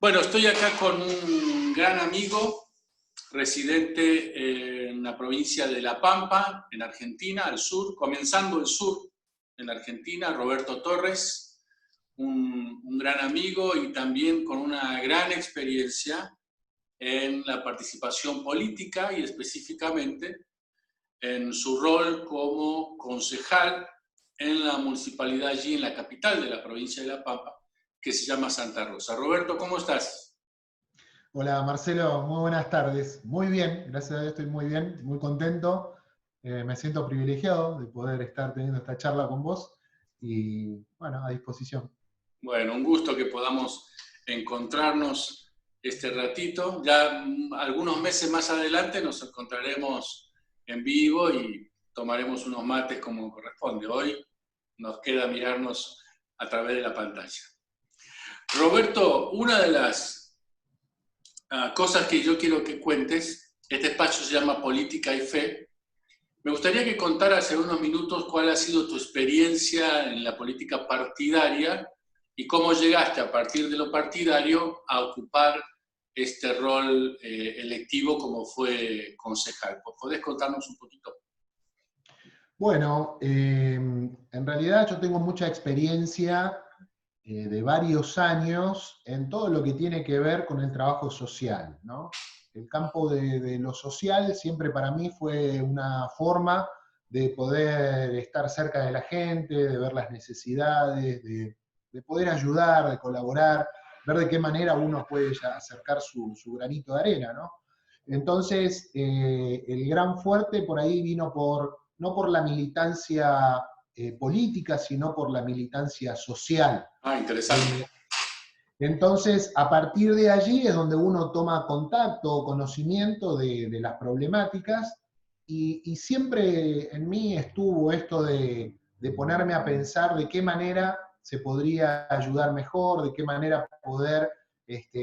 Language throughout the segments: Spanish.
Bueno, estoy acá con un gran amigo, residente en la provincia de La Pampa, en Argentina, al sur, comenzando el sur en Argentina, Roberto Torres, un gran amigo y también con una gran experiencia en la participación política y específicamente en su rol como concejal en la municipalidad allí, en la capital de la provincia de La Pampa, que se llama Santa Rosa. Roberto, ¿cómo estás? Hola Marcelo, muy buenas tardes. Muy bien, gracias a Dios estoy muy bien, muy contento. Me siento privilegiado de poder estar teniendo esta charla con vos y bueno, a disposición. Bueno, un gusto que podamos encontrarnos este ratito. Ya algunos meses más adelante nos encontraremos en vivo y tomaremos unos mates como corresponde. Hoy nos queda mirarnos a través de la pantalla. Roberto, una de las cosas que yo quiero que cuentes, este espacio se llama Política y Fe. Me gustaría que contaras en unos minutos cuál ha sido tu experiencia en la política partidaria y cómo llegaste a partir de lo partidario a ocupar este rol electivo como fue concejal. ¿Podés contarnos un poquito? Bueno, en realidad yo tengo mucha experiencia de varios años en todo lo que tiene que ver con el trabajo social, ¿no? El campo de lo social siempre para mí fue una forma de poder estar cerca de la gente, de ver las necesidades, de poder ayudar, de colaborar, ver de qué manera uno puede ya acercar su granito de arena, ¿no? Entonces, el gran fuerte por ahí vino no por la militancia política, sino por la militancia social. Ah, interesante. Entonces, a partir de allí es donde uno toma contacto o conocimiento de las problemáticas y siempre en mí estuvo esto de ponerme a pensar de qué manera se podría ayudar mejor, de qué manera poder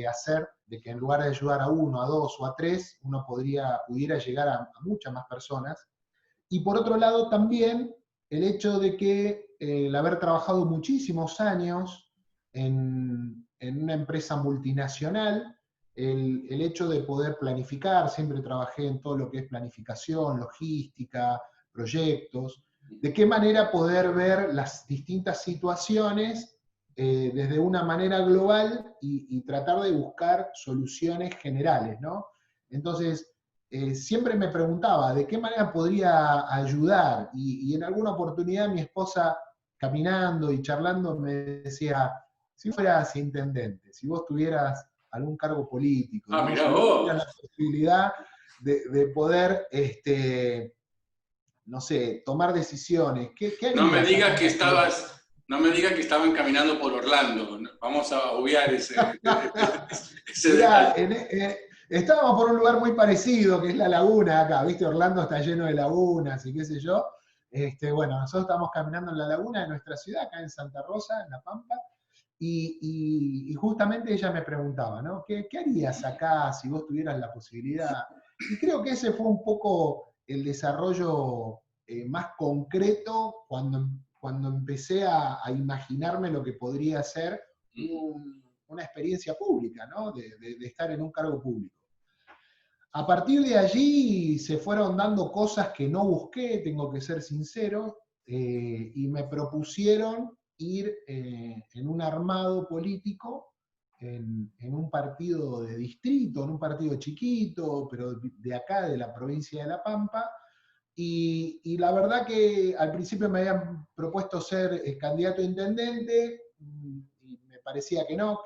hacer de que en lugar de ayudar a uno, a dos o a tres, uno pudiera llegar a muchas más personas. Y por otro lado también el hecho de que el haber trabajado muchísimos años en una empresa multinacional, el hecho de poder planificar, siempre trabajé en todo lo que es planificación, logística, proyectos, de qué manera poder ver las distintas situaciones desde una manera global y tratar de buscar soluciones generales, ¿no? Entonces, siempre me preguntaba de qué manera podría ayudar y en alguna oportunidad mi esposa caminando y charlando me decía, si fueras intendente, si vos tuvieras algún cargo político, Ah, ¿no? mirá Si vos tuvieras vos. la posibilidad de poder, no sé, tomar decisiones, ¿qué No me harías acá digas en que la ciudad? estabas, no me digas que estaban caminando por Orlando. Vamos a obviar ese Mirá, detalle. estábamos por un lugar muy parecido, que es la laguna acá, ¿viste? Orlando está lleno de lagunas y qué sé yo. Bueno, nosotros estamos caminando en la laguna de nuestra ciudad, acá en Santa Rosa, en La Pampa, y justamente ella me preguntaba, ¿no? ¿Qué harías acá si vos tuvieras la posibilidad? Y creo que ese fue un poco el desarrollo más concreto cuando empecé a imaginarme lo que podría ser una experiencia pública, ¿no? De estar en un cargo público. A partir de allí se fueron dando cosas que no busqué, tengo que ser sincero, y me propusieron ir en un armado político, en un partido de distrito, en un partido chiquito, pero de acá, de la provincia de La Pampa, y la verdad que al principio me habían propuesto ser candidato a intendente, y me parecía que no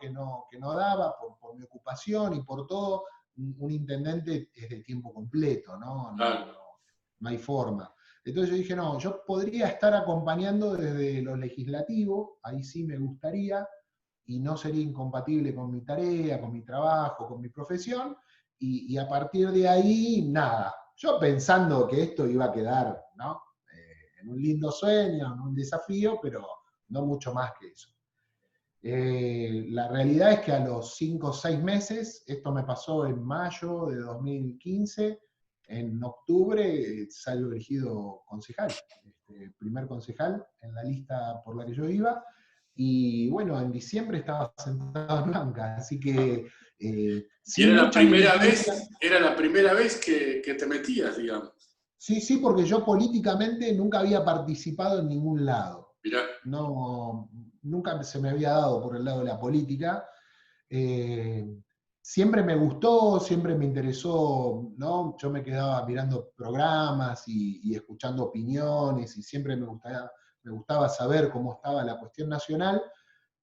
daba por mi ocupación y por todo. Un intendente es de tiempo completo, ¿no? Claro. No hay forma. Entonces yo dije, no, yo podría estar acompañando desde lo legislativo, ahí sí me gustaría, y no sería incompatible con mi tarea, con mi trabajo, con mi profesión, y a partir de ahí, nada. Yo pensando que esto iba a quedar, ¿no? En un lindo sueño, en un desafío, pero no mucho más que eso. La realidad es que a los 5 o 6 meses, esto me pasó en mayo de 2015, en octubre salgo elegido concejal, primer concejal en la lista por la que yo iba, y bueno, en diciembre estaba sentado en banca, así que ¿Y sin mucha militancia. era la primera vez que te metías, digamos? Sí, sí, porque yo políticamente nunca había participado en ningún lado. Mirá. No, nunca se me había dado por el lado de la política. Eh, Siempre me gustó, siempre me interesó, ¿no? Yo me quedaba mirando programas y escuchando opiniones y siempre me gustaba saber cómo estaba la cuestión nacional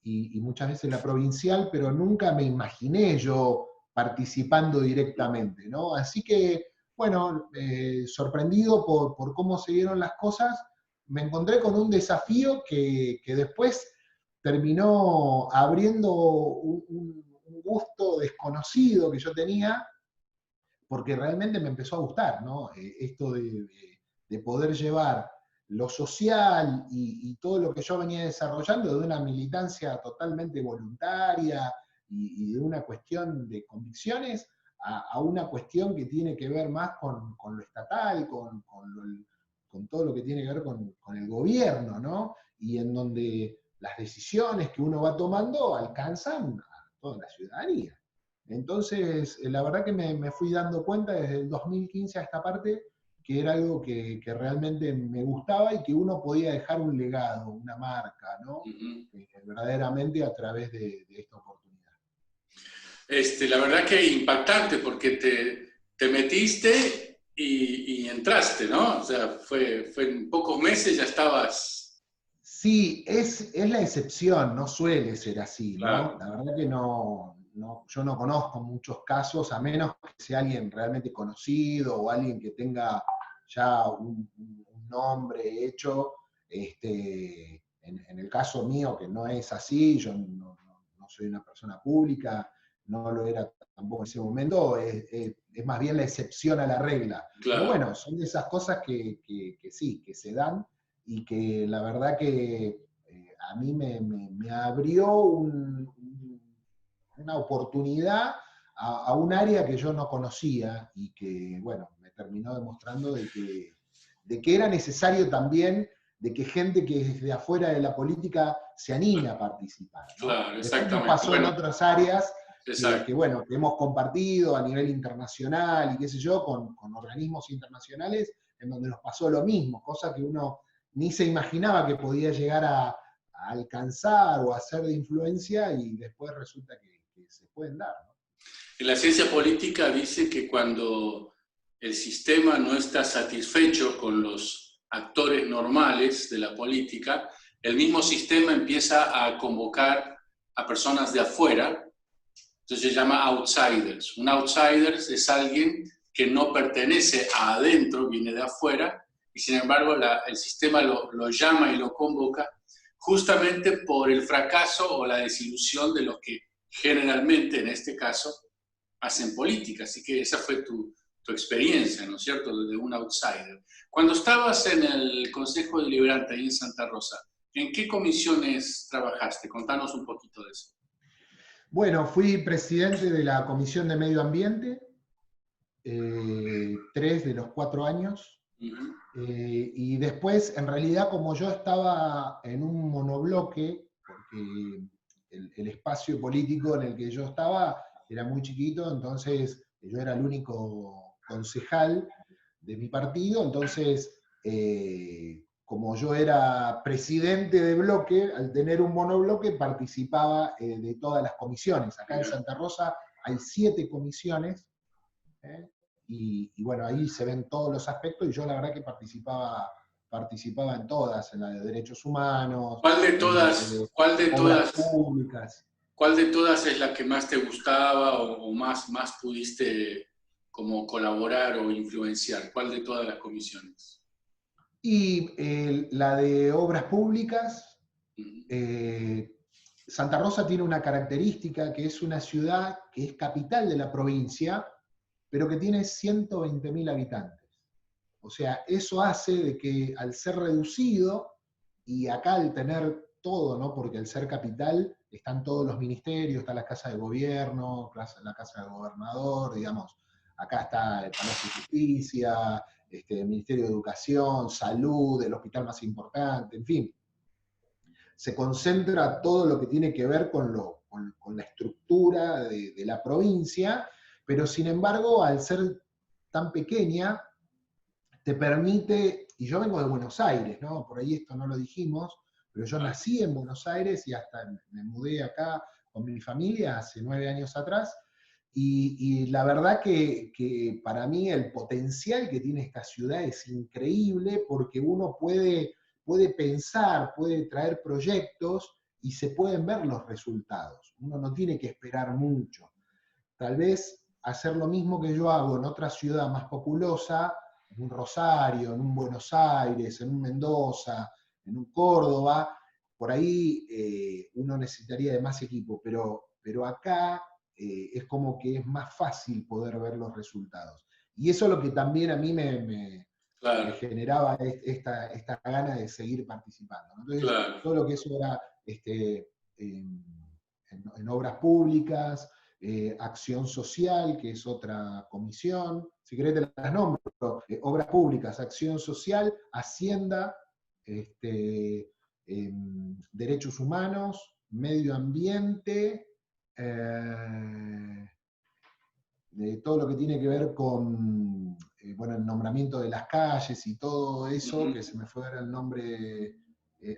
y muchas veces la provincial, pero nunca me imaginé yo participando directamente, ¿no? Así que, bueno, sorprendido por cómo se dieron las cosas, me encontré con un desafío que después terminó abriendo un gusto desconocido que yo tenía, porque realmente me empezó a gustar, ¿no? Esto de poder llevar lo social y todo lo que yo venía desarrollando de una militancia totalmente voluntaria y de una cuestión de convicciones a una cuestión que tiene que ver más con lo estatal, con todo lo que tiene que ver con el gobierno, ¿no? Y en donde las decisiones que uno va tomando alcanzan a toda la ciudadanía. Entonces, la verdad que me fui dando cuenta desde el 2015 a esta parte que era algo que realmente me gustaba y que uno podía dejar un legado, una marca, ¿no? Ujú. Verdaderamente a través de esta oportunidad. La verdad que impactante porque te metiste y entraste, ¿no? O sea, fue en pocos meses ya estabas. Sí, es la excepción, no suele ser así, ¿no? Claro. La verdad que yo no conozco muchos casos, a menos que sea alguien realmente conocido o alguien que tenga ya un nombre hecho. En el caso mío, que no es así, yo no soy una persona pública, no lo era tampoco en ese momento, es más bien la excepción a la regla. Pero Claro. bueno, son de esas cosas que sí, que se dan y que la verdad que a mí me abrió una oportunidad a un área que yo no conocía y que, bueno, me terminó demostrando de que era necesario también de que gente que es de afuera de la política se anime a participar, ¿no? Claro, Después nos exactamente. pasó en Bueno, otras áreas exacto. bueno, que hemos compartido a nivel internacional y qué sé yo, con organismos internacionales en donde nos pasó lo mismo, cosa que uno ni se imaginaba que podía llegar a alcanzar o a ser de influencia y después resulta que se pueden dar, ¿no? En la ciencia política dice que cuando el sistema no está satisfecho con los actores normales de la política, el mismo sistema empieza a convocar a personas de afuera. Entonces se llama outsiders. Un outsider es alguien que no pertenece a adentro, viene de afuera, y sin embargo el sistema lo llama y lo convoca justamente por el fracaso o la desilusión de los que generalmente, en este caso, hacen política. Así que esa fue tu experiencia, ¿no es cierto?, de un outsider. Cuando estabas en el Consejo Deliberante ahí en Santa Rosa, ¿en qué comisiones trabajaste? Contanos un poquito de eso. Bueno, fui presidente de la Comisión de Medio Ambiente, 3 de los 4 años, Uh-huh. y después, en realidad, como yo estaba en un monobloque, porque el espacio político en el que yo estaba era muy chiquito, entonces yo era el único concejal de mi partido, entonces, como yo era presidente de bloque, al tener un monobloque participaba de todas las comisiones. Acá en Santa Rosa hay 7 comisiones, ¿eh? Y bueno, ahí se ven todos los aspectos y yo la verdad que participaba en todas, en la de derechos humanos, ¿Cuál de en la todas, de cuál de obras todas, públicas. cuál de todas es la que más te gustaba o más pudiste como colaborar o influenciar? ¿Cuál de todas las comisiones? Y la de obras públicas, Uh-huh. Santa Rosa tiene una característica que es una ciudad que es capital de la provincia, pero que tiene 120.000 habitantes. O sea, eso hace de que al ser reducido, y acá al tener todo, ¿no? Porque al ser capital están todos los ministerios, está la Casa de Gobierno, la Casa del Gobernador, digamos, acá está el Palacio de Justicia, el Ministerio de Educación, Salud, el hospital más importante, en fin. se concentra todo lo que tiene que ver con la estructura de la provincia, pero sin embargo, al ser tan pequeña, te permite, y yo vengo de Buenos Aires, ¿no? Por ahí esto no lo dijimos, pero yo nací en Buenos Aires y hasta me mudé acá con mi familia hace 9 años atrás, y la verdad que para mí el potencial que tiene esta ciudad es increíble porque uno puede pensar, puede traer proyectos y se pueden ver los resultados. Uno no tiene que esperar mucho. Tal vez hacer lo mismo que yo hago en otra ciudad más populosa, en un Rosario, en un Buenos Aires, en un Mendoza, en un Córdoba, por ahí uno necesitaría de más equipo, pero acá es como que es más fácil poder ver los resultados. Y eso es lo que también a mí me Claro, generaba esta gana de seguir participando, ¿no? Entonces, claro. todo lo que eso era en obras públicas, acción social, que es otra comisión, si querés te las nombro, obras públicas, acción social, hacienda, derechos humanos, medio ambiente, todo lo que tiene que ver con bueno, el nombramiento de las calles y todo eso, que se me fue a dar el nombre,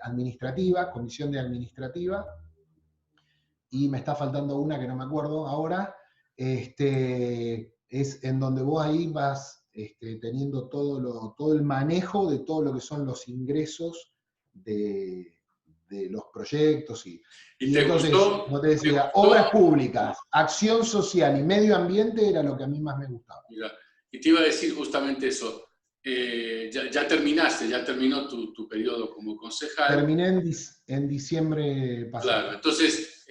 administrativa, comisión de administrativa, y me está faltando una que no me acuerdo ahora, es en donde vos ahí vas teniendo todo el manejo de todo lo que son los ingresos de los proyectos. ¿Y Y te entonces, gustó? como te ¿Te decía, obras gustó? públicas, acción social y medio ambiente era lo que a mí más me gustaba. Mira, y te iba a decir justamente eso. Ya terminaste, ya terminó tu periodo como concejal. Terminé en diciembre Claro, pasado. entonces,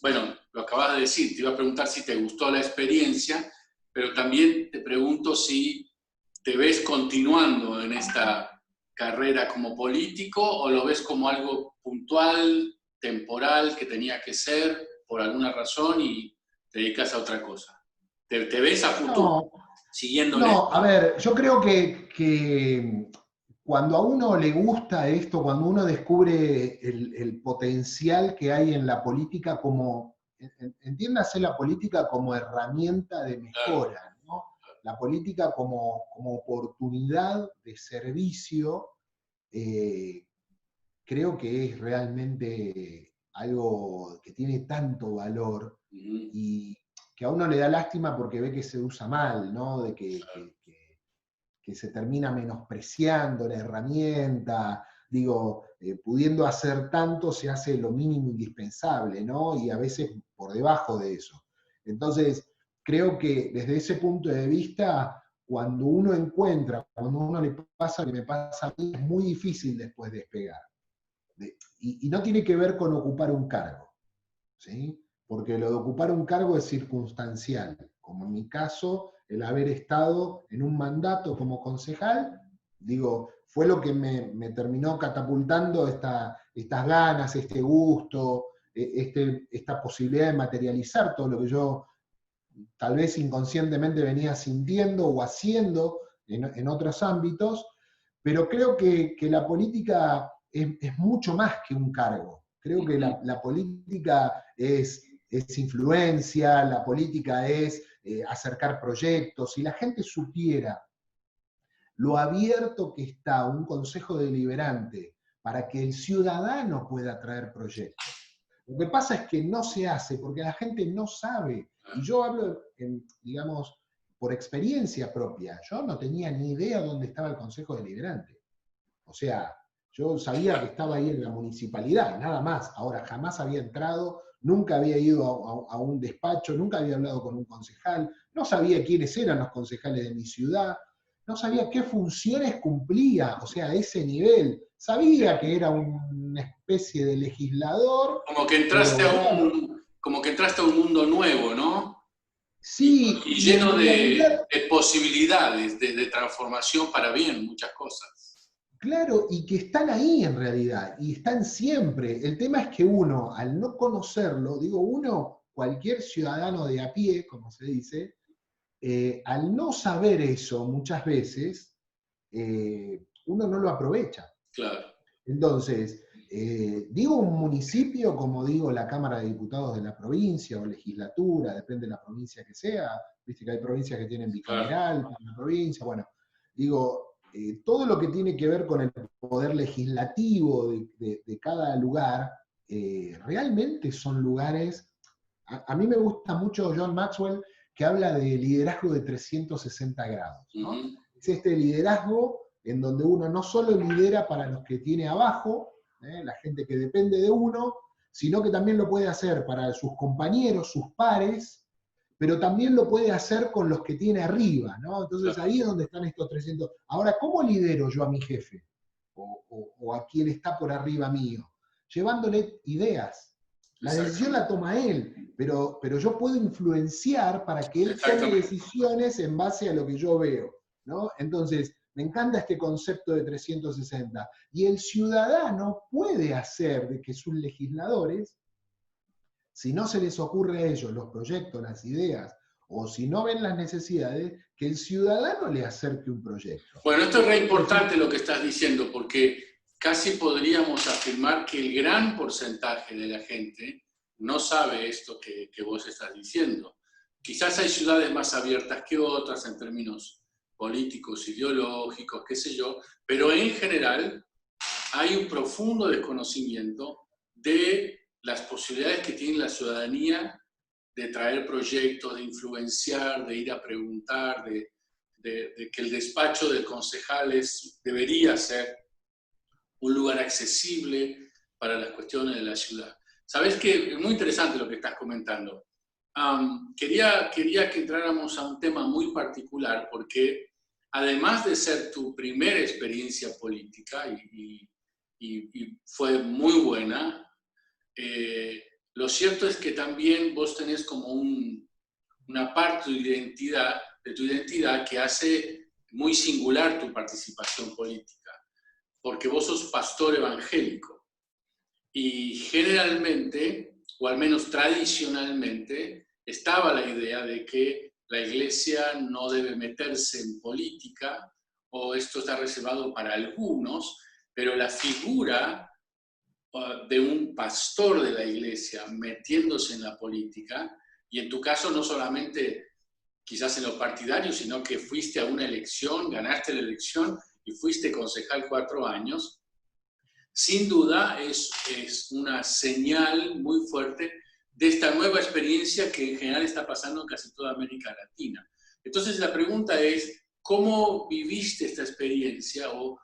bueno, lo acabas de decir, te iba a preguntar si te gustó la experiencia, pero también te pregunto si te ves continuando en esta carrera como político o lo ves como algo puntual, temporal, que tenía que ser por alguna razón y te dedicas a otra cosa. ¿Te ves a futuro No, siguiendo en no, a esto? ver, yo creo que cuando a uno le gusta esto, cuando uno descubre el potencial que hay en la política como, entiéndase la política como herramienta de Claro, mejora, ¿no? La política como oportunidad de servicio, eh, creo que es realmente algo que tiene tanto valor y que a uno le da lástima porque ve que se usa mal, ¿no? De que se termina menospreciando la herramienta, digo, pudiendo hacer tanto se hace lo mínimo indispensable, ¿no? Y a veces por debajo de eso. Entonces, creo que desde ese punto de vista, cuando uno encuentra, cuando uno le pasa lo que me pasa a mí, es muy difícil después despegar. Y no tiene que ver con ocupar un cargo, ¿sí? Porque lo de ocupar un cargo es circunstancial, como en mi caso, el haber estado en un mandato como concejal, digo, fue lo que me terminó catapultando estas ganas, este gusto, esta posibilidad de materializar todo lo que yo tal vez inconscientemente venía sintiendo o haciendo en otros ámbitos, pero creo que la política es mucho más que un cargo. Creo que la política es influencia, la política es acercar proyectos. Si la gente supiera lo abierto que está un consejo deliberante para que el ciudadano pueda traer proyectos. Lo que pasa es que no se hace porque la gente no sabe. Y yo hablo, digamos, por experiencia propia. Yo no tenía ni idea dónde estaba el Consejo Deliberante. O sea, yo sabía que estaba ahí en la municipalidad, nada más. Ahora, jamás había entrado, nunca había ido a un despacho, nunca había hablado con un concejal, no sabía quiénes eran los concejales de mi ciudad, no sabía qué funciones cumplía, o sea, a ese nivel. Sabía que era una especie de legislador, como que pero entraste a bueno, como que entraste a un mundo nuevo, ¿no? sí, Y y lleno en realidad, de posibilidades, de transformación para bien, muchas cosas. claro, y que están ahí en realidad, y están siempre. El tema es que uno, al no conocerlo, digo uno, cualquier ciudadano de a pie, como se dice, al no saber eso muchas veces, uno no lo aprovecha. Claro. Entonces, Digo un municipio, como digo la Cámara de Diputados de la provincia o legislatura, depende de la provincia que sea, viste que hay provincias que tienen bicameral para la provincia, bueno, digo, todo lo que tiene que ver con el poder legislativo de cada lugar, realmente son lugares, a mí me gusta mucho John Maxwell, que habla de liderazgo de 360 grados, ¿no? Es este liderazgo en donde uno no solo lidera para los que tiene abajo, la gente que depende de uno, sino que también lo puede hacer para sus compañeros, sus pares, pero también lo puede hacer con los que tiene arriba, ¿no? Entonces ahí es donde están estos 300. Ahora, ¿cómo lidero yo a mi jefe? O a quien está por arriba mío? Llevándole ideas. La decisión la toma él, pero yo puedo influenciar para que él tome decisiones en base a lo que yo veo, ¿no? Entonces, me encanta este concepto de 360. Y el ciudadano puede hacer de que sus legisladores, si no se les ocurre a ellos los proyectos, las ideas, o si no ven las necesidades, que el ciudadano le acerque un proyecto. Bueno, esto es re importante lo que estás diciendo, porque casi podríamos afirmar que el gran porcentaje de la gente no sabe esto que vos estás diciendo. Quizás hay ciudades más abiertas que otras en términos políticos, ideológicos, qué sé yo, pero en general hay un profundo desconocimiento de las posibilidades que tiene la ciudadanía de traer proyectos, de influenciar, de ir a preguntar, de que el despacho de concejales debería ser un lugar accesible para las cuestiones de la ciudad. Sabes que es muy interesante lo que estás comentando. Quería que entráramos a un tema muy particular, porque además de ser tu primera experiencia política, y fue muy buena, lo cierto es que también vos tenés como una parte de tu identidad que hace muy singular tu participación política, porque vos sos pastor evangélico. Y generalmente, o al menos tradicionalmente, estaba la idea de que la iglesia no debe meterse en política, o esto está reservado para algunos, pero la figura de un pastor de la iglesia metiéndose en la política, y en tu caso no solamente quizás en lo partidario, sino que fuiste a una elección, ganaste la elección y fuiste concejal 4 años, sin duda es una señal muy fuerte de esta nueva experiencia que en general está pasando en casi toda América Latina. Entonces la pregunta es, ¿cómo viviste esta experiencia? O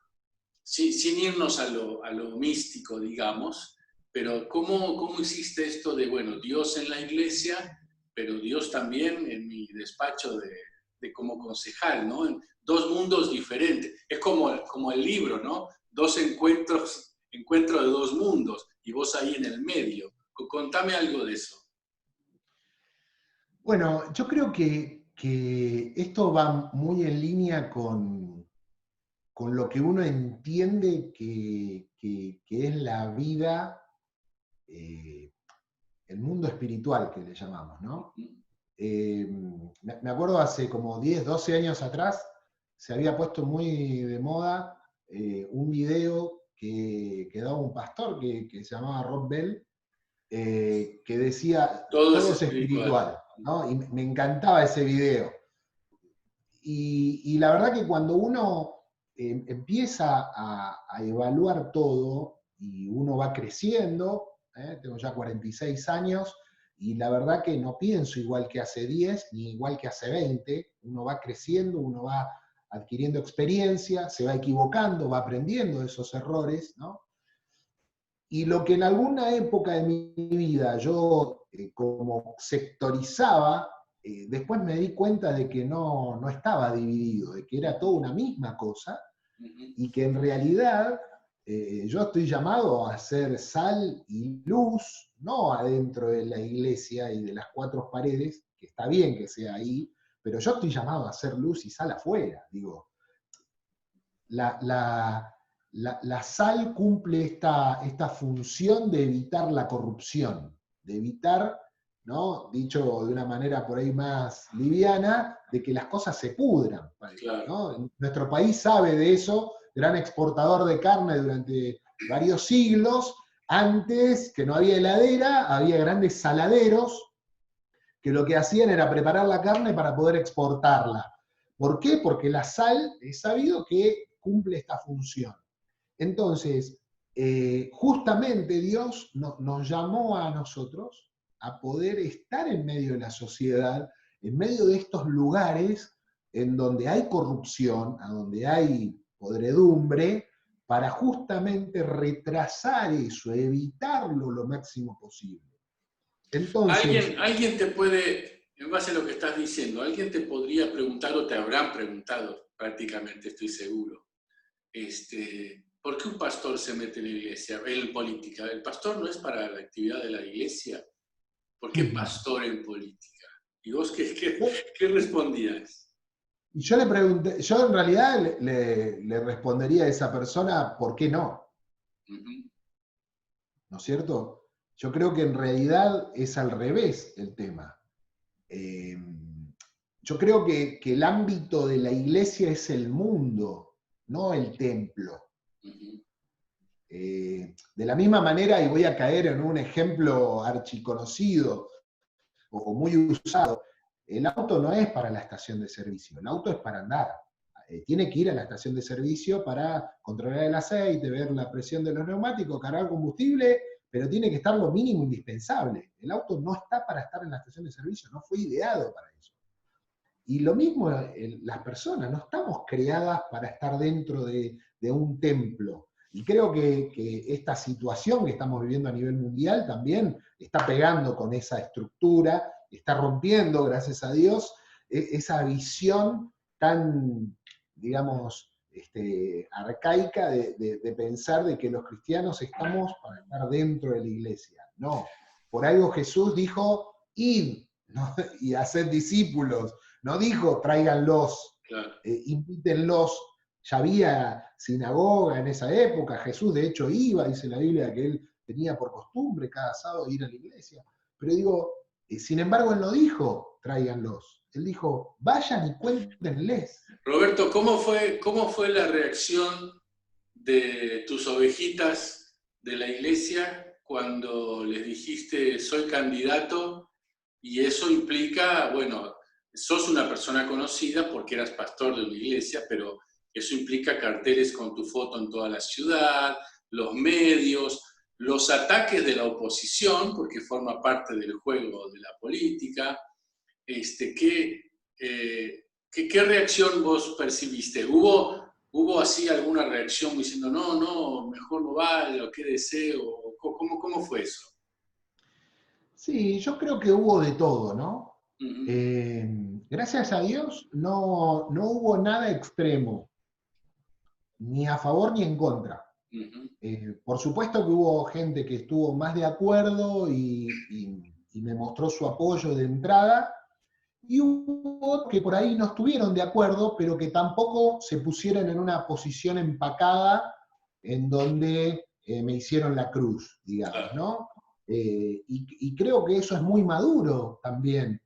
sin irnos a lo místico, digamos, pero ¿cómo hiciste esto de, bueno, Dios en la iglesia, pero Dios también en mi despacho de como concejal, ¿no? En 2 mundos diferentes. Es como el libro, ¿no? 2 encuentros de 2 mundos, y vos ahí en el medio. Contame algo de eso. Bueno, yo creo que esto va muy en línea con lo que uno entiende que es la vida, el mundo espiritual que le llamamos, ¿no? Me acuerdo hace como 10, 12 años atrás, se había puesto muy de moda un video que daba un pastor que se llamaba Rob Bell, que decía, todo es espiritual, ¿no? Y me encantaba ese video. Y la verdad que cuando uno empieza a evaluar todo y uno va creciendo, tengo ya 46 años, y la verdad que no pienso igual que hace 10 ni igual que hace 20, uno va creciendo, uno va adquiriendo experiencia, se va equivocando, va aprendiendo de esos errores, ¿no? Y lo que en alguna época de mi vida yo como sectorizaba, después me di cuenta de que no estaba dividido, de que era toda una misma cosa, y que en realidad yo estoy llamado a ser sal y luz, no adentro de la iglesia y de las 4 paredes, que está bien que sea ahí, pero yo estoy llamado a ser luz y sal afuera. Digo, la sal cumple esta función de evitar la corrupción, de evitar, ¿no? Dicho de una manera por ahí más liviana, de que las cosas se pudran. Claro. ¿No? Nuestro país sabe de eso, gran exportador de carne durante varios siglos, antes que no había heladera, había grandes saladeros que lo que hacían era preparar la carne para poder exportarla. ¿Por qué? Porque la sal es sabido que cumple esta función. Entonces, justamente Dios nos llamó a nosotros a poder estar en medio de la sociedad, en medio de estos lugares en donde hay corrupción, a donde hay podredumbre, para justamente retrasar eso, evitarlo lo máximo posible. Entonces, ¿Alguien te puede, en base a lo que estás diciendo, alguien te podría preguntar o te habrán preguntado prácticamente, estoy seguro, ¿por qué un pastor se mete en la iglesia, en política? ¿El pastor no es para la actividad de la iglesia? ¿Por qué pastor en política? ¿Y vos qué respondías? y yo le pregunté, yo en realidad le respondería a esa persona, ¿por qué no? ¿No es cierto? Yo creo que en realidad es al revés el tema. Yo creo que el ámbito de la iglesia es el mundo, no el templo. De la misma manera, y voy a caer en un ejemplo archiconocido o muy usado, el auto no es para la estación de servicio, el auto es para andar. Tiene que ir a la estación de servicio para controlar el aceite, ver la presión de los neumáticos, cargar combustible, pero tiene que estar lo mínimo indispensable. El auto no está para estar en la estación de servicio, no fue ideado para eso. Y lo mismo las personas, no estamos creadas para estar dentro de un templo. Y creo que esta situación que estamos viviendo a nivel mundial también está pegando con esa estructura, está rompiendo, gracias a Dios, esa visión tan, digamos, arcaica de pensar de que los cristianos estamos para estar dentro de la iglesia. No, por algo Jesús dijo, id, ¿no? Y haced discípulos. No dijo, tráiganlos, Claro. invítenlos. Ya había sinagoga en esa época, Jesús de hecho iba, dice la Biblia, que él tenía por costumbre cada sábado ir a la iglesia. Pero digo, sin embargo, él no dijo, tráiganlos. Él dijo, vayan y cuéntenles. Roberto, ¿cómo fue la reacción de tus ovejitas de la iglesia cuando les dijiste, soy candidato? Y eso implica, bueno, sos una persona conocida porque eras pastor de una iglesia, pero eso implica carteles con tu foto en toda la ciudad, los medios, los ataques de la oposición, porque forma parte del juego de la política. ¿Qué reacción vos percibiste? ¿Hubo así alguna reacción diciendo, no, mejor no vale, o qué deseo? ¿Cómo fue eso? Sí, yo creo que hubo de todo, ¿no? Gracias a Dios no hubo nada extremo, ni a favor ni en contra. Por supuesto que hubo gente que estuvo más de acuerdo y me mostró su apoyo de entrada, y hubo otros que por ahí no estuvieron de acuerdo, pero que tampoco se pusieron en una posición empacada en donde me hicieron la cruz, digamos, ¿no? Y creo que eso es muy maduro también.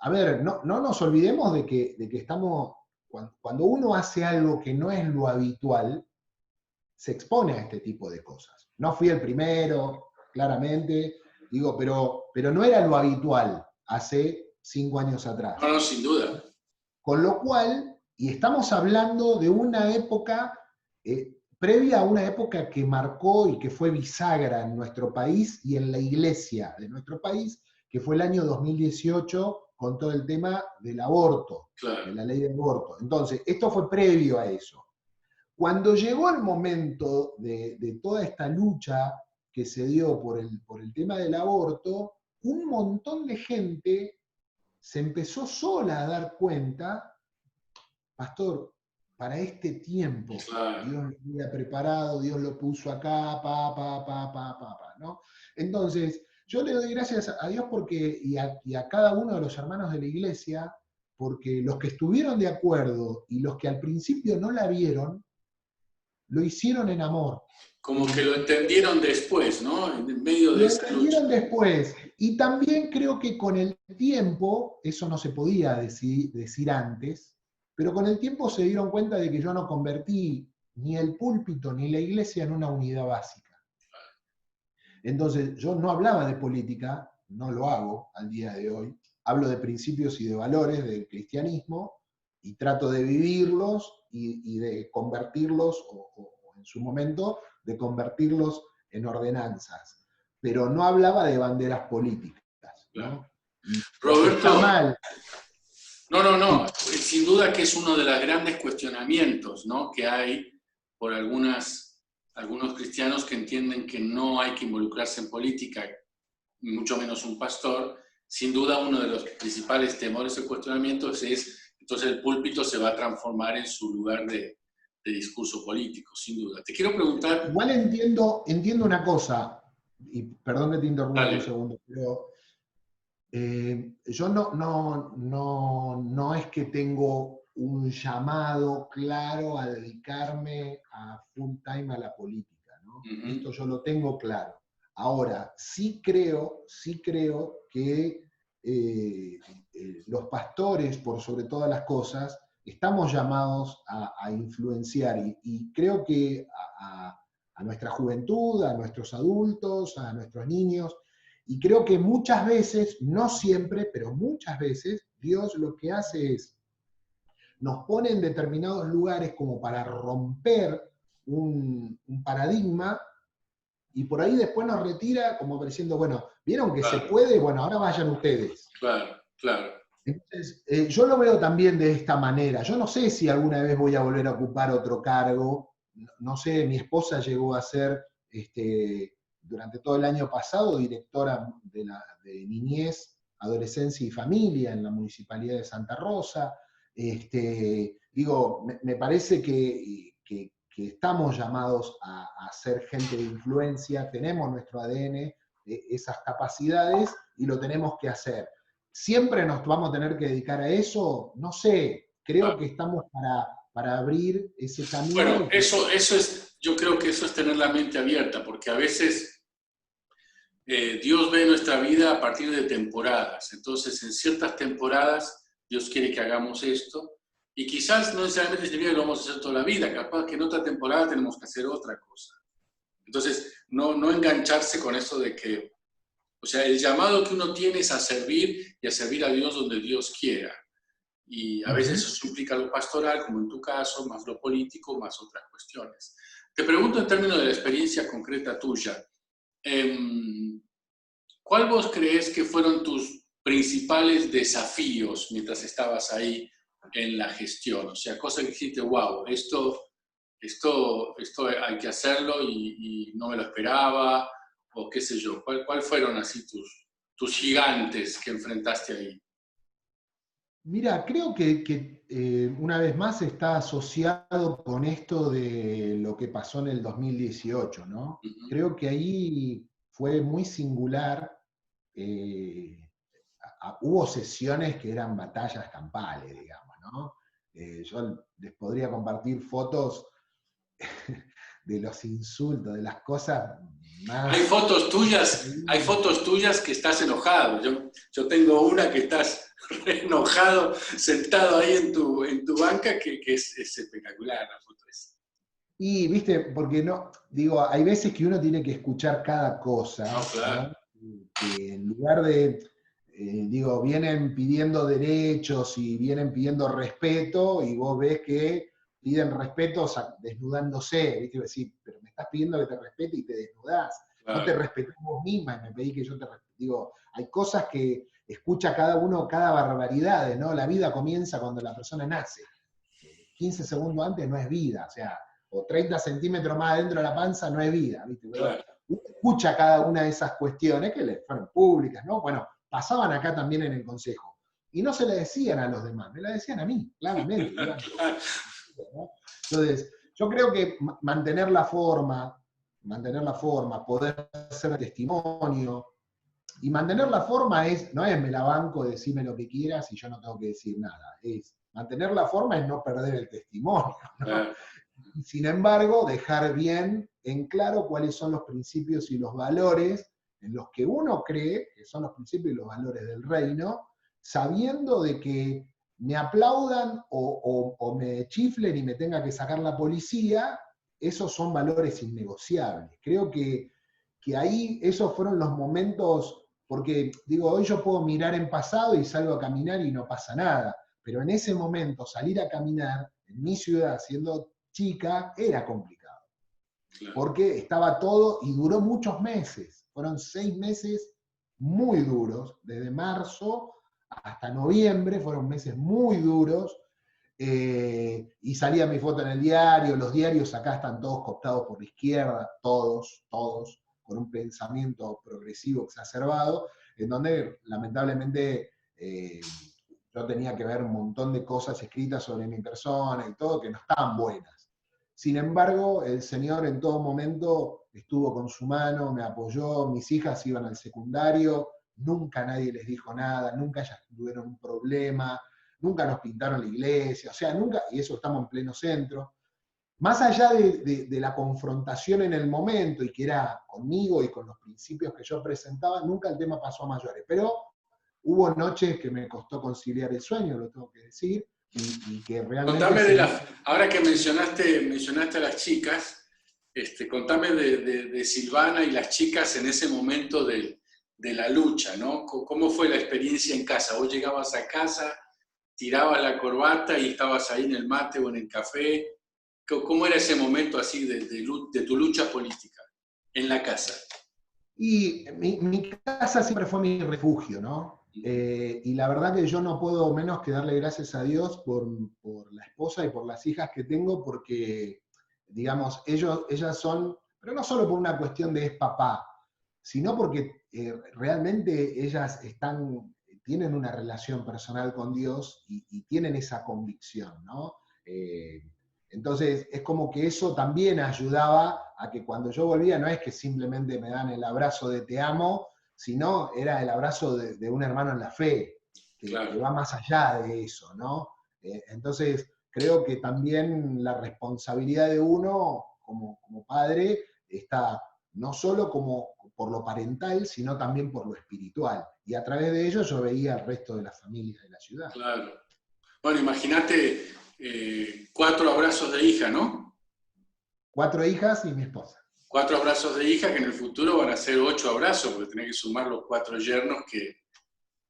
A ver, no nos olvidemos de que estamos, cuando uno hace algo que no es lo habitual, se expone a este tipo de cosas. No fui el primero, claramente, digo, pero no era lo habitual hace 5 años atrás. No, sin duda. Con lo cual, y estamos hablando de una época previa a una época que marcó y que fue bisagra en nuestro país y en la iglesia de nuestro país, que fue el año 2018 con todo el tema del aborto, claro, de la ley de aborto. Entonces, esto fue previo a eso. Cuando llegó el momento de toda esta lucha que se dio por el tema del aborto, un montón de gente se empezó sola a dar cuenta, pastor, para este tiempo, claro. Dios lo había preparado, Dios lo puso acá, ¿no? Entonces, yo le doy gracias a Dios porque, y a cada uno de los hermanos de la iglesia, porque los que estuvieron de acuerdo y los que al principio no la vieron, lo hicieron en amor. Como que lo entendieron después, ¿no? En medio de esa lucha. Lo entendieron después. Y también creo que con el tiempo, eso no se podía decir antes, pero con el tiempo se dieron cuenta de que yo no convertí ni el púlpito ni la iglesia en una unidad básica. Entonces, yo no hablaba de política, no lo hago al día de hoy, hablo de principios y de valores del cristianismo y trato de vivirlos y de convertirlos, o en su momento, de convertirlos en ordenanzas. Pero no hablaba de banderas políticas, ¿no? Roberto, está mal. No, sin duda que es uno de los grandes cuestionamientos, ¿no?, que hay por algunos cristianos que entienden que no hay que involucrarse en política, mucho menos un pastor. Sin duda uno de los principales temores o cuestionamientos es, entonces el púlpito se va a transformar en su lugar de discurso político, sin duda. Te quiero preguntar... Igual entiendo una cosa, y perdón que te interrumpa un segundo, pero yo no es que tengo un llamado claro a dedicarme a full time a la política, ¿no? Esto yo lo tengo claro. Ahora, sí creo que los pastores, por sobre todas las cosas, estamos llamados a influenciar y creo que a nuestra juventud, a nuestros adultos, a nuestros niños, y creo que muchas veces, no siempre, pero muchas veces, Dios lo que hace es, nos pone en determinados lugares como para romper un paradigma, y por ahí después nos retira como diciendo, bueno, ¿vieron que se puede? Bueno, ahora vayan ustedes. Claro. Entonces, yo lo veo también de esta manera. Yo no sé si alguna vez voy a volver a ocupar otro cargo. No sé, mi esposa llegó a ser, durante todo el año pasado, directora de niñez, adolescencia y familia en la Municipalidad de Santa Rosa. Me parece que estamos llamados a ser gente de influencia, tenemos nuestro ADN, esas capacidades, y lo tenemos que hacer. ¿Siempre nos vamos a tener que dedicar a eso? No sé, creo que estamos para abrir ese camino. Bueno, yo creo que eso es tener la mente abierta, porque a veces Dios ve nuestra vida a partir de temporadas. Entonces, en ciertas temporadas, Dios quiere que hagamos esto, y quizás no necesariamente significa que lo vamos a hacer toda la vida, capaz que en otra temporada tenemos que hacer otra cosa. Entonces, no engancharse con eso de que, o sea, el llamado que uno tiene es a servir y a servir a Dios donde Dios quiera. Y a veces eso implica lo pastoral, como en tu caso, más lo político, más otras cuestiones. Te pregunto en términos de la experiencia concreta tuya, ¿cuál vos crees que fueron tus principales desafíos mientras estabas ahí en la gestión? O sea, cosas que dijiste, wow, esto hay que hacerlo y no me lo esperaba, o qué sé yo. ¿Cuál fueron así tus gigantes que enfrentaste ahí? Mira, creo que una vez más está asociado con esto de lo que pasó en el 2018, ¿no? Creo que ahí fue muy singular. Hubo sesiones que eran batallas campales, digamos, ¿no? Yo les podría compartir fotos de los insultos, de las cosas más... Hay fotos tuyas que estás enojado. Yo tengo una que estás re enojado, sentado ahí en tu banca, que es espectacular la foto esa. Y, viste, porque no, digo, hay veces que uno tiene que escuchar cada cosa, claro. ¿no? Que en lugar de, vienen pidiendo derechos y vienen pidiendo respeto, y vos ves que piden respeto desnudándose, ¿viste? Decir, pero me estás pidiendo que te respete y te desnudás. Claro. No te respetás vos misma y me pedís que yo te respete. Digo, hay cosas que escucha cada uno, cada barbaridad, ¿no? La vida comienza cuando la persona nace. 15 segundos antes no es vida, o sea, o 30 centímetros más adentro de la panza no es vida, ¿viste? Claro. Escucha cada una de esas cuestiones que le fueron públicas, ¿no? Bueno, pasaban acá también en el consejo. Y no se le decían a los demás, me la decían a mí, claramente. ¿no? Entonces, yo creo que mantener la forma, poder ser testimonio, y mantener la forma no es me la banco, decime lo que quieras y yo no tengo que decir nada. Mantener la forma es no perder el testimonio, ¿no? Y sin embargo, dejar bien en claro cuáles son los principios y los valores en los que uno cree que son los principios y los valores del reino, sabiendo de que me aplaudan o me chiflen y me tenga que sacar la policía, esos son valores innegociables. Creo que ahí esos fueron los momentos, porque digo, hoy yo puedo mirar en pasado y salgo a caminar y no pasa nada, pero en ese momento salir a caminar en mi ciudad siendo chica era complicado, Claro. porque estaba todo y duró muchos meses, fueron 6 meses muy duros, desde marzo hasta noviembre, fueron meses muy duros, y salía mi foto en el diario, los diarios acá están todos cooptados por la izquierda, todos, con un pensamiento progresivo exacerbado, en donde lamentablemente yo tenía que ver un montón de cosas escritas sobre mi persona y todo que no estaban buenas. Sin embargo, el Señor en todo momento estuvo con su mano, me apoyó, mis hijas iban al secundario, nunca nadie les dijo nada, nunca ellas tuvieron un problema, nunca nos pintaron la iglesia, o sea, nunca, y eso estamos en pleno centro. Más allá de la confrontación en el momento, y que era conmigo y con los principios que yo presentaba, nunca el tema pasó a mayores. Pero hubo noches que me costó conciliar el sueño, lo tengo que decir, y que realmente... Contame ahora que mencionaste a las chicas, contame de Silvana y las chicas en ese momento de la lucha, ¿no? ¿Cómo fue la experiencia en casa? ¿Vos llegabas a casa, tirabas la corbata y estabas ahí en el mate o en el café? ¿Cómo era ese momento así de tu lucha política en la casa? Y mi casa siempre fue mi refugio, ¿no? Y la verdad que yo no puedo menos que darle gracias a Dios por la esposa y por las hijas que tengo, porque, digamos, ellas son, pero no solo por una cuestión de es papá, sino porque realmente ellas tienen una relación personal con Dios y tienen esa convicción, ¿no? Entonces, es como que eso también ayudaba a que cuando yo volvía, no es que simplemente me dan el abrazo de te amo, sino era el abrazo de un hermano en la fe, Claro. que va más allá de eso, ¿no? Entonces, creo que también la responsabilidad de uno como padre está no solo como por lo parental, sino también por lo espiritual. Y a través de ello yo veía al resto de las familias de la ciudad. Claro. Bueno, imagínate 4 abrazos de hija, ¿no? 4 hijas y mi esposa. 4 abrazos de hija que en el futuro van a ser 8 abrazos, porque tenés que sumar los 4 yernos que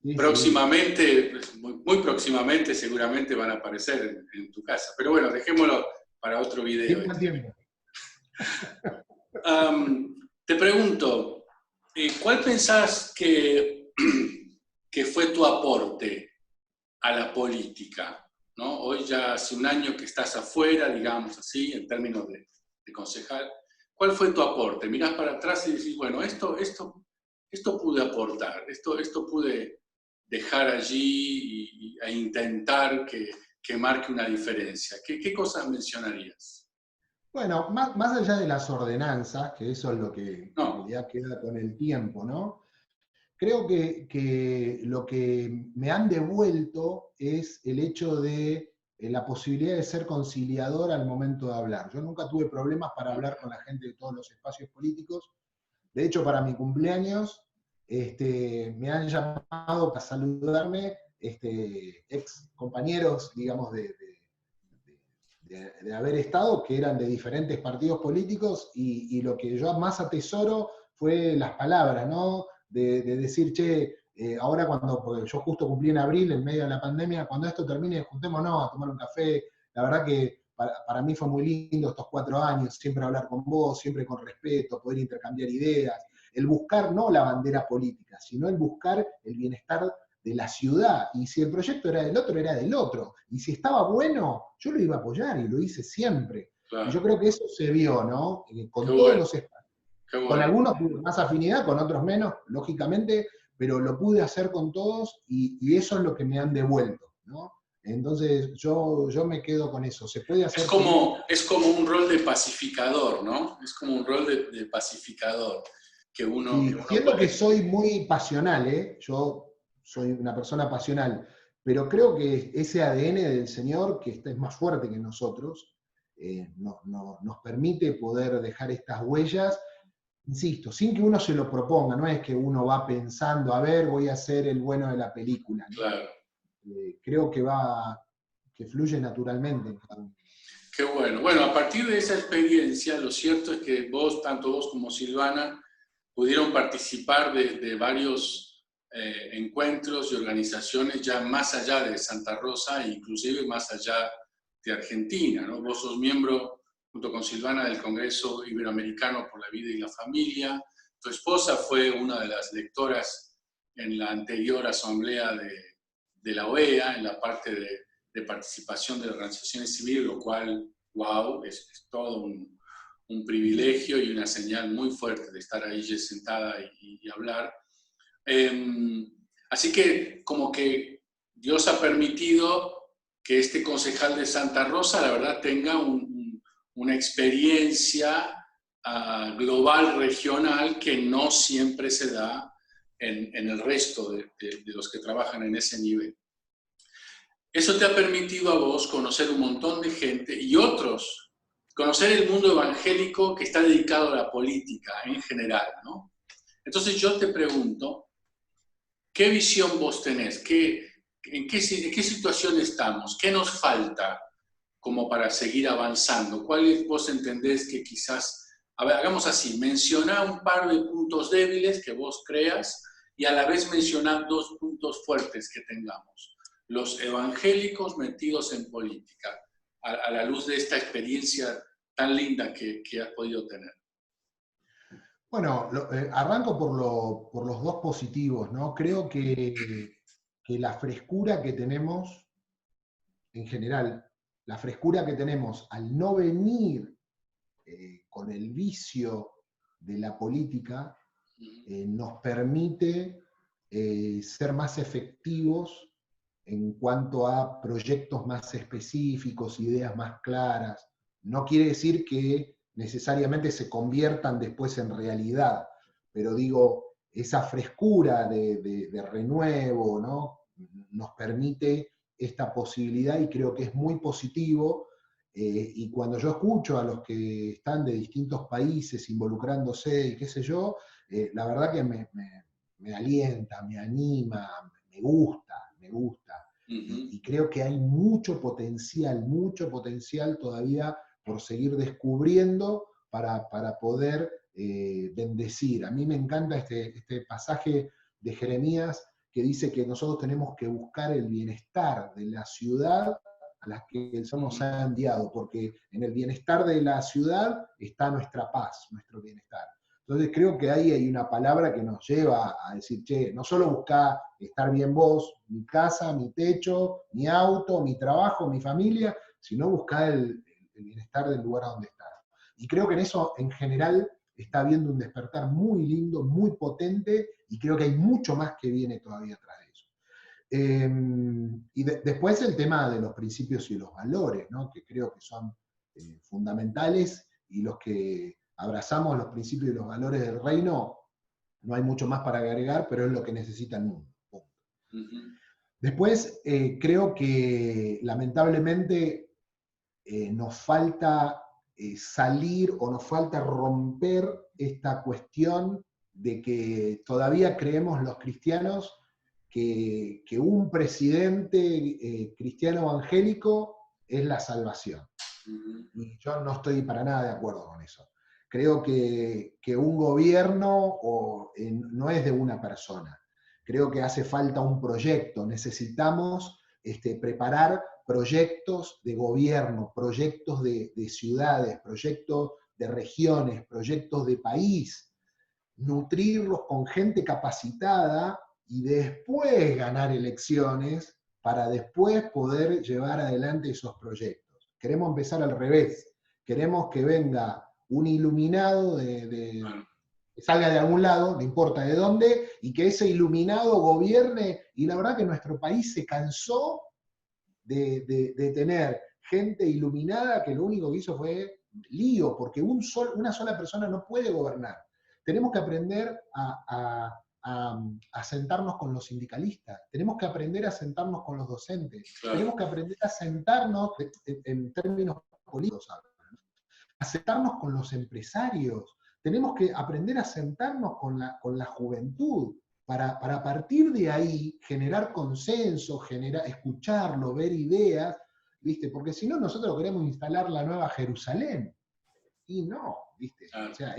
sí, próximamente, sí. Muy próximamente seguramente van a aparecer en tu casa. Pero bueno, dejémoslo para otro video. Tiempo. Te pregunto, ¿cuál pensás que fue tu aporte a la política? ¿No? Hoy ya hace un año que estás afuera, digamos así, en términos de concejal. ¿Cuál fue tu aporte? Mirás para atrás y decís, bueno, esto pude aportar, esto pude dejar allí e intentar que marque una diferencia. ¿Qué cosas mencionarías? Bueno, más allá de las ordenanzas, que eso es lo que en realidad queda con el tiempo, ¿no? Creo que lo que me han devuelto es el hecho de la posibilidad de ser conciliador al momento de hablar. Yo nunca tuve problemas para hablar con la gente de todos los espacios políticos. De hecho, para mi cumpleaños me han llamado para saludarme ex compañeros, digamos, de haber estado, que eran de diferentes partidos políticos, y lo que yo más atesoro fue las palabras, ¿no? De decir, che, ahora porque yo justo cumplí en abril, en medio de la pandemia, cuando esto termine, juntémonos a tomar un café. La verdad que para mí fue muy lindo estos 4 años, siempre hablar con vos, siempre con respeto, poder intercambiar ideas, el buscar no la bandera política, sino el buscar el bienestar de la ciudad, y si el proyecto era del otro, era del otro, y si estaba bueno, yo lo iba a apoyar, y lo hice siempre. Claro. Y yo creo que eso se vio, ¿no? Con todos los espacios. Con algunos tuve más afinidad, con otros menos, lógicamente, pero lo pude hacer con todos, y eso es lo que me han devuelto, ¿no? Entonces yo me quedo con eso. Se puede hacer. Es como un rol de pacificador, ¿no? Es como un rol de pacificador. Que uno, sí, que uno siento puede... que soy muy pasional, ¿eh? Yo soy una persona pasional, pero creo que ese ADN del Señor, que es más fuerte que nosotros, nos permite poder dejar estas huellas, insisto, sin que uno se lo proponga, no es que uno va pensando, a ver, voy a ser el bueno de la película, ¿no? Claro. Creo que fluye naturalmente en cada uno. Qué bueno. Bueno, a partir de esa experiencia, lo cierto es que vos, tanto vos como Silvana, pudieron participar de varios encuentros y organizaciones ya más allá de Santa Rosa e inclusive más allá de Argentina, ¿no? Vos sos miembro, junto con Silvana, del Congreso Iberoamericano por la Vida y la Familia. Tu esposa fue una de las lectoras en la anterior asamblea de la OEA, en la parte de participación de organizaciones civiles, lo cual, wow, es todo un privilegio y una señal muy fuerte de estar ahí sentada y hablar. Así que como que Dios ha permitido que este concejal de Santa Rosa, la verdad, tenga una experiencia global, regional, que no siempre se da en el resto de los que trabajan en ese nivel. Eso te ha permitido a vos conocer un montón de gente y otros, conocer el mundo evangélico que está dedicado a la política en general, ¿no? Entonces yo te pregunto, ¿qué visión vos tenés? ¿En qué situación estamos? ¿Qué nos falta como para seguir avanzando? ¿Cuáles vos entendés que quizás, a ver, hagamos así, mencioná un par de puntos débiles que vos creas y a la vez mencioná 2 puntos fuertes que tengamos? Los evangélicos metidos en política, a la luz de esta experiencia tan linda que has podido tener. Bueno, arranco por los dos positivos, ¿no? Creo que la frescura que tenemos, en general, la frescura que tenemos al no venir con el vicio de la política, nos permite ser más efectivos en cuanto a proyectos más específicos, ideas más claras. No quiere decir que necesariamente se conviertan después en realidad, pero digo, esa frescura de renuevo, ¿no? Nos permite esta posibilidad y creo que es muy positivo. Y cuando yo escucho a los que están de distintos países involucrándose y qué sé yo, la verdad que me alienta, me anima, me gusta, me gusta. Y creo que hay mucho potencial todavía por seguir descubriendo para poder bendecir. A mí me encanta este pasaje de Jeremías que dice que nosotros tenemos que buscar el bienestar de la ciudad a la que el Señor nos ha enviado, porque en el bienestar de la ciudad está nuestra paz, nuestro bienestar. Entonces creo que ahí hay una palabra que nos lleva a decir, che, no solo buscar estar bien vos, mi casa, mi techo, mi auto, mi trabajo, mi familia, sino buscar el bienestar del lugar donde estás. Y creo que en eso, en general, está habiendo un despertar muy lindo, muy potente, y creo que hay mucho más que viene todavía atrás de eso. Después el tema de los principios y los valores, ¿no? Que creo que son fundamentales, y los que abrazamos los principios y los valores del reino, no hay mucho más para agregar, pero es lo que necesita el mundo. Después, creo que lamentablemente nos falta salir o nos falta romper esta cuestión de que todavía creemos los cristianos que un presidente cristiano evangélico es la salvación. Y yo no estoy para nada de acuerdo con eso. Creo que un gobierno no es de una persona. Creo que hace falta un proyecto. Necesitamos preparar proyectos de gobierno, proyectos de ciudades, proyectos de regiones, proyectos de país, nutrirlos con gente capacitada y después ganar elecciones para después poder llevar adelante esos proyectos. Queremos empezar al revés. Queremos que venga un iluminado que salga de algún lado, no importa de dónde, y que ese iluminado gobierne. Y la verdad que nuestro país se cansó de tener gente iluminada que lo único que hizo fue lío, porque una sola persona no puede gobernar. Tenemos que aprender a sentarnos con los sindicalistas, tenemos que aprender a sentarnos con los docentes, claro. Tenemos que aprender a sentarnos, en términos políticos, a sentarnos con los empresarios, tenemos que aprender a sentarnos con la juventud, para a partir de ahí generar consenso, escucharlo, ver ideas. ¿viste? Porque si no, nosotros queremos instalar la nueva Jerusalén. Y no, ¿viste? Claro. O sea,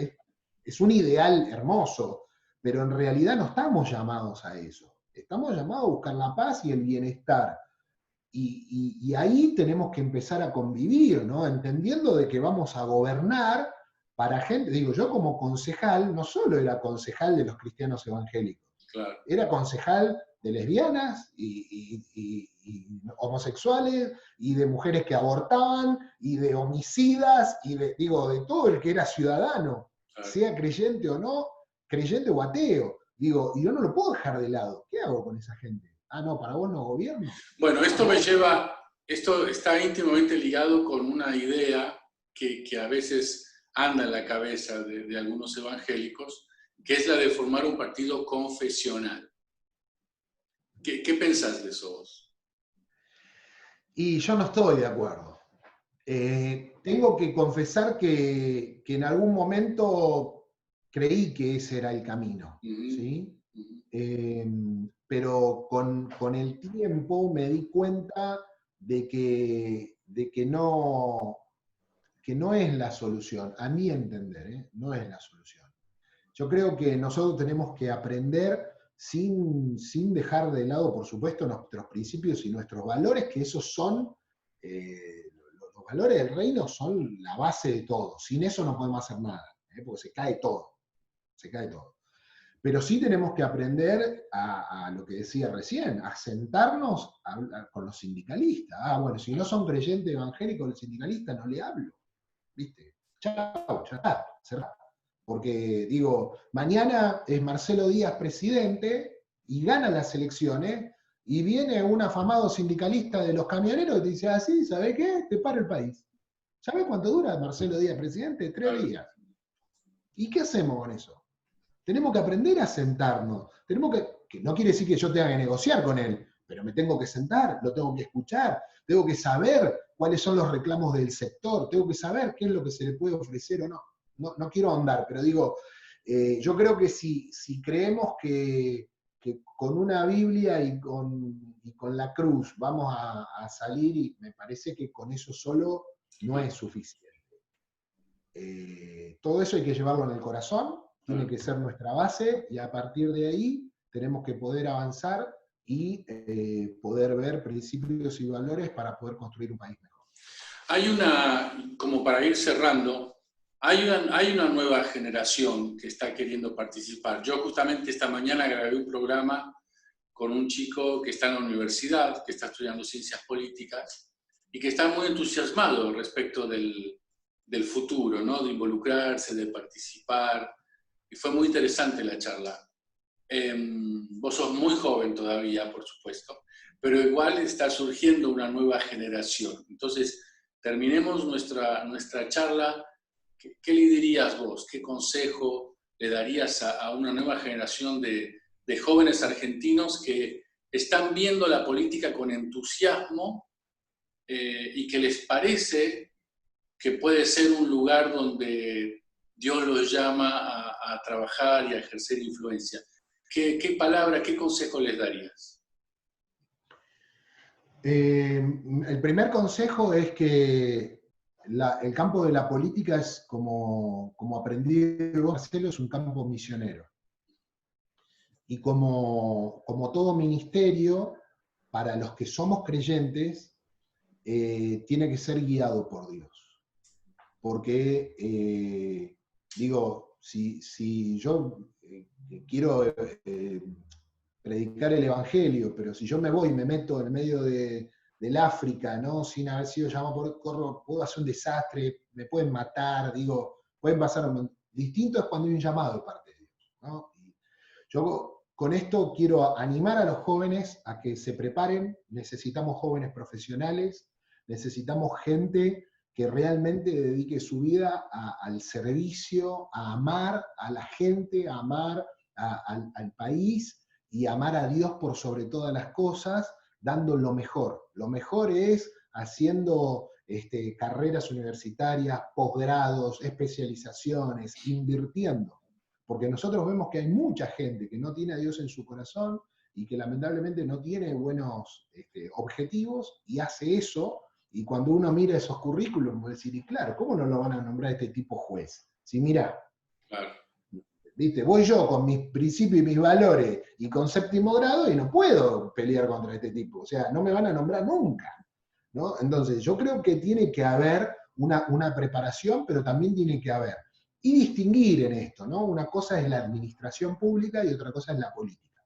es un ideal hermoso, pero en realidad no estamos llamados a eso. Estamos llamados a buscar la paz y el bienestar. Y ahí tenemos que empezar a convivir, ¿no? Entendiendo de que vamos a gobernar para gente, digo, yo como concejal, no solo era concejal de los cristianos evangélicos, Claro. era concejal de lesbianas y homosexuales, y de mujeres que abortaban, y de homicidas, y de todo el que era ciudadano, Claro. sea creyente o no, creyente o ateo. Digo, y yo no lo puedo dejar de lado. ¿Qué hago con esa gente? Ah, no, para vos no gobierno. Bueno, esto está íntimamente ligado con una idea que a veces anda en la cabeza de algunos evangélicos, que es la de formar un partido confesional. ¿Qué pensás de eso vos? Y yo no estoy de acuerdo. Tengo que confesar que en algún momento creí que ese era el camino, ¿sí? Pero con el tiempo me di cuenta de que no es la solución, a mi entender, no es la solución. Yo creo que nosotros tenemos que aprender sin dejar de lado, por supuesto, nuestros principios y nuestros valores, que esos son, los valores del reino son la base de todo. Sin eso no podemos hacer nada, porque se cae todo. Pero sí tenemos que aprender a lo que decía recién, a sentarnos con los sindicalistas. Ah, bueno, si no son creyentes evangélicos, los sindicalistas no le hablo. ¿Viste? Chao, ya está, cerrado. Porque, mañana es Marcelo Díaz presidente y gana las elecciones y viene un afamado sindicalista de los camioneros y te dice, sí, ¿sabés qué? Te para el país. ¿Sabés cuánto dura Marcelo Díaz presidente? 3 días. ¿Y qué hacemos con eso? Tenemos que aprender a sentarnos. Que no quiere decir que yo tenga que negociar con él, pero me tengo que sentar, lo tengo que escuchar, tengo que saber cuáles son los reclamos del sector, tengo que saber qué es lo que se le puede ofrecer o no. No quiero ahondar, pero yo creo que si creemos que con una Biblia y con la cruz vamos a salir, y me parece que con eso solo no es suficiente. Todo eso hay que llevarlo en el corazón, tiene que ser nuestra base, y a partir de ahí tenemos que poder avanzar y poder ver principios y valores para poder construir un país mejor. Como para ir cerrando, hay una nueva generación que está queriendo participar. Yo justamente esta mañana grabé un programa con un chico que está en la universidad, que está estudiando ciencias políticas y que está muy entusiasmado respecto del futuro, ¿no? De involucrarse, de participar. Y fue muy interesante la charla. Vos sos muy joven todavía, por supuesto, pero igual está surgiendo una nueva generación. Entonces, terminemos nuestra charla. ¿Qué le dirías vos? ¿Qué consejo le darías a una nueva generación de jóvenes argentinos que están viendo la política con entusiasmo y que les parece que puede ser un lugar donde Dios los llama a trabajar y a ejercer influencia? ¿Qué palabra, qué consejo les darías? El primer consejo es que el campo de la política es, como aprendí Marcelo, es un campo misionero. Y como todo ministerio, para los que somos creyentes, tiene que ser guiado por Dios. Porque, si yo quiero predicar el Evangelio, pero si yo me voy y me meto en medio del África, ¿no? Sin haber sido llamado por corro, puedo hacer un desastre, me pueden matar, pueden pasar. Distinto es cuando hay un llamado de parte de Dios, ¿no? Y yo con esto quiero animar a los jóvenes a que se preparen. Necesitamos jóvenes profesionales, necesitamos gente que realmente dedique su vida al servicio, a amar a la gente, a amar al país y amar a Dios por sobre todas las cosas, dando lo mejor. Lo mejor es haciendo carreras universitarias, posgrados, especializaciones, invirtiendo. Porque nosotros vemos que hay mucha gente que no tiene a Dios en su corazón y que lamentablemente no tiene buenos objetivos y hace eso Y cuando uno mira esos currículums, puede decir, y claro, ¿cómo no lo van a nombrar a este tipo juez? Si mira, Claro. ¿viste? Voy yo con mis principios y mis valores y con séptimo grado y no puedo pelear contra este tipo. O sea, no me van a nombrar nunca, ¿no? Entonces, yo creo que tiene que haber una preparación, pero también tiene que haber. Y distinguir en esto, ¿no? Una cosa es la administración pública y otra cosa es la política.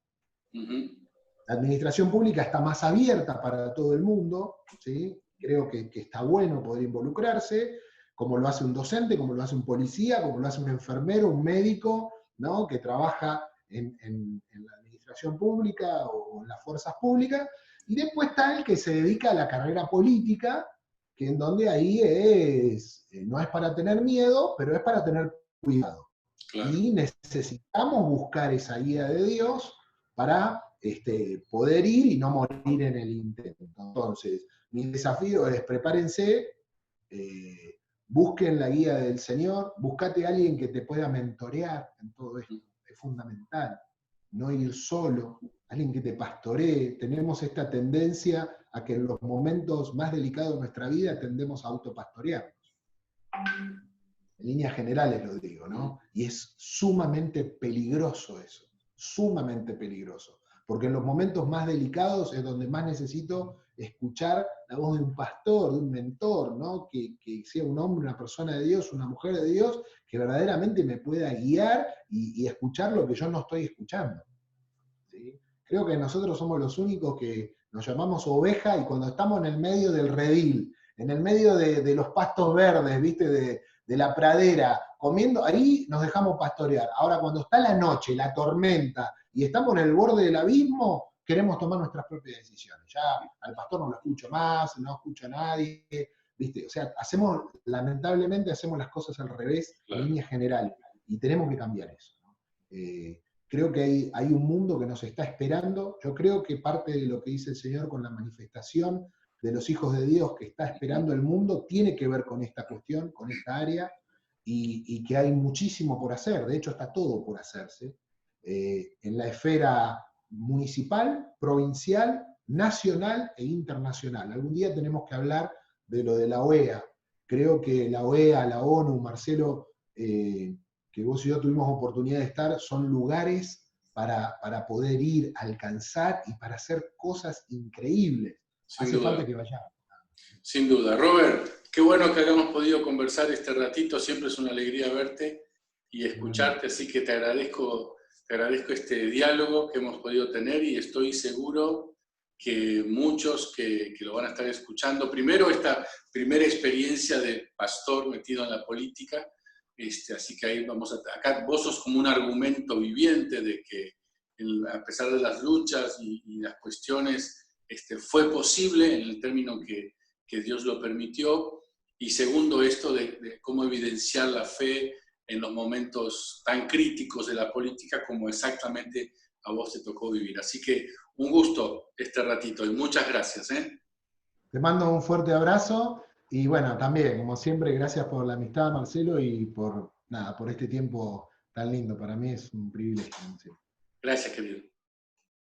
La administración pública está más abierta para todo el mundo, ¿sí? Creo que está bueno poder involucrarse, como lo hace un docente, como lo hace un policía, como lo hace un enfermero, un médico, ¿no? Que trabaja en la administración pública o en las fuerzas públicas, y después está el que se dedica a la carrera política, que en donde ahí no es para tener miedo, pero es para tener cuidado. Claro. Y necesitamos buscar esa guía de Dios para poder ir y no morir en el intento. Entonces, mi desafío es prepárense, busquen la guía del Señor, buscate a alguien que te pueda mentorear en todo esto, es fundamental, no ir solo, alguien que te pastoree. Tenemos esta tendencia a que en los momentos más delicados de nuestra vida tendemos a autopastorearnos. En líneas generales lo digo, ¿no? Y es sumamente peligroso eso, sumamente peligroso. Porque en los momentos más delicados es donde más necesito escuchar la voz de un pastor, de un mentor, ¿no? Que sea un hombre, una persona de Dios, una mujer de Dios, que verdaderamente me pueda guiar y escuchar lo que yo no estoy escuchando. ¿Sí? Creo que nosotros somos los únicos que nos llamamos oveja y cuando estamos en el medio del redil, en el medio de los pastos verdes, ¿viste? De la pradera, comiendo, ahí nos dejamos pastorear. Ahora, cuando está la noche, la tormenta, y estamos en el borde del abismo, queremos tomar nuestras propias decisiones. Ya al pastor no lo escucho más, no escucho a nadie, ¿viste? O sea, lamentablemente hacemos las cosas al revés, claro, en líneas generales, y tenemos que cambiar eso, ¿no? Creo que hay un mundo que nos está esperando. Yo creo que parte de lo que dice el Señor con la manifestación de los hijos de Dios que está esperando el mundo tiene que ver con esta cuestión, con esta área, y que hay muchísimo por hacer. De hecho, está todo por hacerse. En la esfera municipal, provincial, nacional e internacional. Algún día tenemos que hablar de lo de la OEA. Creo que la OEA, la ONU, Marcelo, que vos y yo tuvimos oportunidad de estar, son lugares para poder ir, alcanzar y para hacer cosas increíbles. Hace falta que vayamos. Sin duda. Robert, qué bueno que hayamos podido conversar este ratito, siempre es una alegría verte y escucharte, así que te agradezco este diálogo que hemos podido tener y estoy seguro que muchos que lo van a estar escuchando, primero esta primera experiencia de pastor metido en la política, así que ahí vamos a... Acá vos sos como un argumento viviente de que a pesar de las luchas y las cuestiones, fue posible en el término que Dios lo permitió, y segundo esto de cómo evidenciar la fe en los momentos tan críticos de la política como exactamente a vos te tocó vivir. Así que un gusto este ratito y muchas gracias. Te mando un fuerte abrazo y bueno, también, como siempre, gracias por la amistad, Marcelo, y por este tiempo tan lindo. Para mí es un privilegio. Gracias, querido.